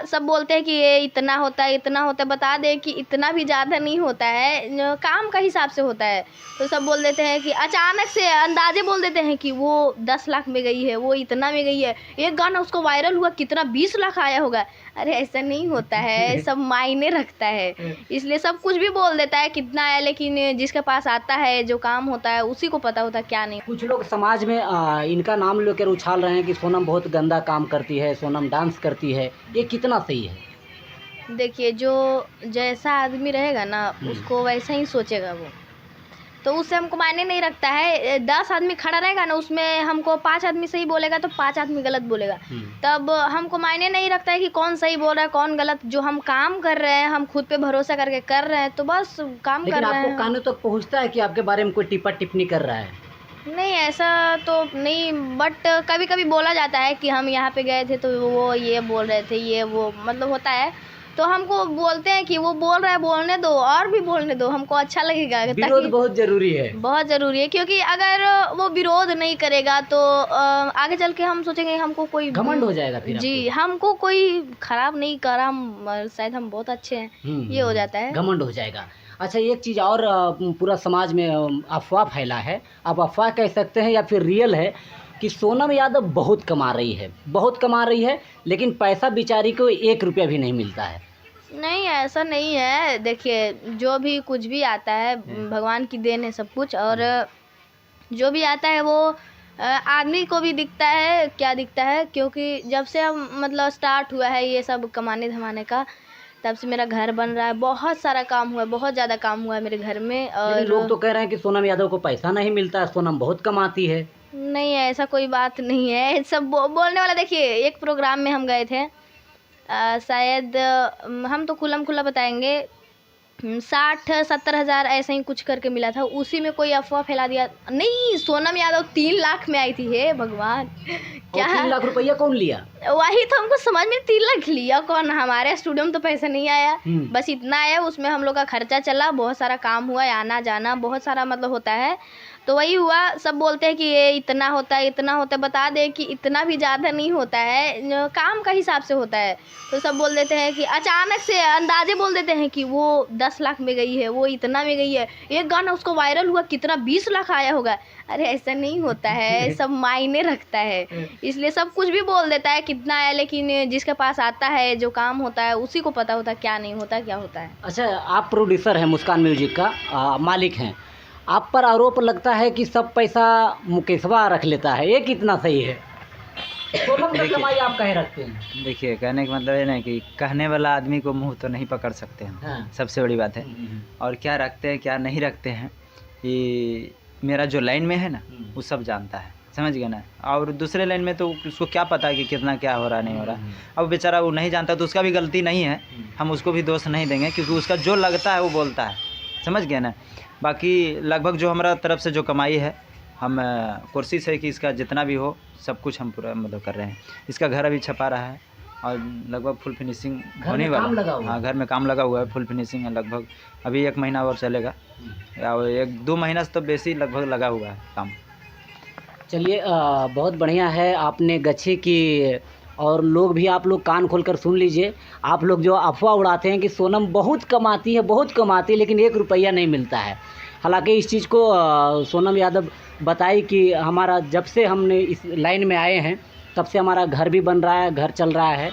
सब बोलते हैं कि ये इतना होता है इतना होता है, बता दें कि इतना भी ज़्यादा नहीं होता है, काम का हिसाब से होता है। तो सब बोल देते हैं कि अचानक से अंदाजे बोल देते हैं कि वो 10 लाख में गई है, वो इतना में गई है, एक गाना उसको वायरल हुआ कितना 20 लाख आया होगा। अरे ऐसा नहीं होता है, सब मायने रखता है, इसलिए सब कुछ भी बोल देता है कितना आया, लेकिन जिसके पास आता है जो काम होता है उसी को पता होता है क्या नहीं। कुछ लोग समाज में इनका नाम लेकर उछाल रहे हैं कि सोनम बहुत गंदा काम करती है, सोनम डांस करती है, ये कितना सही है? देखिए, जो जैसा आदमी रहेगा ना उसको वैसा ही सोचेगा वो, तो उससे हमको मायने नहीं रखता है। 10 आदमी खड़ा रहेगा ना, उसमें हमको 5 आदमी सही बोलेगा तो 5 आदमी गलत बोलेगा, तब हमको मायने नहीं रखता है कि कौन सही बोल रहा है कौन गलत। जो हम काम कर रहे हैं, हम खुद पे भरोसा करके कर रहे हैं, तो बस काम कर रहे हैं। आपको कानों तक पहुंचता है कि आपके बारे में कोई टिप्पा टिप्पणी कर रहा है? नहीं, ऐसा तो नहीं, बट कभी कभी बोला जाता है कि हम यहाँ पे गए थे तो वो ये बोल रहे थे, ये वो मतलब होता है, तो हमको बोलते हैं कि वो बोल रहा है बोलने दो, और भी बोलने दो, हमको अच्छा लगेगा। विरोध बहुत जरूरी है, बहुत ज़रूरी है, क्योंकि अगर वो विरोध नहीं करेगा तो आगे चल के हम सोचेंगे हमको कोई घमंड हो जाएगा फिर जी, हमको कोई खराब नहीं करा, हम शायद हम बहुत अच्छे हैं, ये हो जाता है, घमंड हो जाएगा। अच्छा, एक चीज़ और, पूरा समाज में अफवाह फैला है, आप अफवाह कह सकते हैं या फिर रियल है, कि सोनम यादव बहुत कमा रही है, बहुत कमा रही है, लेकिन पैसा बेचारी को 1 रुपया भी नहीं मिलता है। नहीं, ऐसा नहीं है। देखिए, जो भी कुछ भी आता है भगवान की देन है सब कुछ, और जो भी आता है वो आदमी को भी दिखता है, क्या दिखता है, क्योंकि जब से हम मतलब स्टार्ट हुआ है ये सब कमाने धमाने का, तब से मेरा घर बन रहा है, बहुत सारा काम हुआ है, बहुत ज़्यादा काम हुआ है मेरे घर में। और लोग तो कह रहे हैं कि सोनम यादव को पैसा नहीं मिलता है, सोनम बहुत कमाती है। नहीं, ऐसा कोई बात नहीं है, सब बोलने वाला। देखिए, एक प्रोग्राम में हम गए थे, शायद हम तो खुल्लम खुल्ला बताएंगे, 60-70 हज़ार ऐसे ही कुछ करके मिला था, उसी में कोई अफवाह फैला दिया। नहीं, सोनम यादव 3 लाख में आई थी, हे भगवान, क्या 3 लाख रुपया कौन लिया? वही तो हमको समझ में 3 लाख लिया कौन? हमारे स्टूडियो में तो पैसा नहीं आया, बस इतना आया, उसमें हम लोग का खर्चा चला, बहुत सारा काम हुआ, आना जाना बहुत सारा मतलब होता है, तो वही हुआ। सब बोलते हैं कि ये इतना होता है इतना होता है, बता दें कि इतना भी ज़्यादा नहीं होता है, काम का हिसाब से होता है। तो सब बोल देते हैं कि अचानक से अंदाजे बोल देते हैं कि वो 10 लाख में गई है, वो इतना में गई है, एक गाना उसको वायरल हुआ कितना 20 लाख आया होगा। अरे ऐसा नहीं होता है, सब मायने रखता है, इसलिए सब कुछ भी बोल देता है कितना आया, लेकिन जिसके पास आता है जो काम होता है उसी को पता होता है क्या नहीं होता, क्या होता है। अच्छा, आप प्रोड्यूसर हैं, मुस्कान म्यूजिक का मालिक हैं, आप पर आरोप लगता है कि सब पैसा मुकेशवा रख लेता है, ये कितना सही है? सोनम की कमाई आप कहे रखते हैं? देखिए, कहने का मतलब ये नहीं कि कहने वाला आदमी को मुंह तो नहीं पकड़ सकते हम। हाँ। सबसे बड़ी बात है। और क्या रखते हैं क्या नहीं रखते हैं, ये मेरा जो लाइन में है ना वो सब जानता है, समझ गए ना। और दूसरे लाइन में तो उसको क्या पता है कि कितना क्या हो रहा नहीं हो रहा। अब बेचारा वो नहीं जानता तो उसका भी गलती नहीं है, हम उसको भी दोष नहीं देंगे, क्योंकि उसका जो लगता है वो बोलता है, समझ गए ना। बाकी लगभग जो हमारा तरफ से जो कमाई है, हम कोशिश है कि इसका जितना भी हो सब कुछ हम पूरा मतलब कर रहे हैं। इसका घर अभी छपा रहा है और लगभग फुल फिनिशिंग होने वाला। हाँ, घर में काम लगा हुआ है, फुल फिनिशिंग है, लगभग अभी 1 महीना और चलेगा, या 1-2 महीना से तो बेसी लगभग लगा हुआ है काम। चलिए, बहुत बढ़िया है, आपने गच्छी की, और लोग भी, आप लोग कान खोलकर सुन लीजिए। आप लोग जो अफवाह उड़ाते हैं कि सोनम बहुत कमाती है, बहुत कमाती है, लेकिन 1 रुपया नहीं मिलता है। हालांकि इस चीज़ को सोनम यादव बताई कि हमारा जब से हमने इस लाइन में आए हैं तब से हमारा घर भी बन रहा है, घर चल रहा है।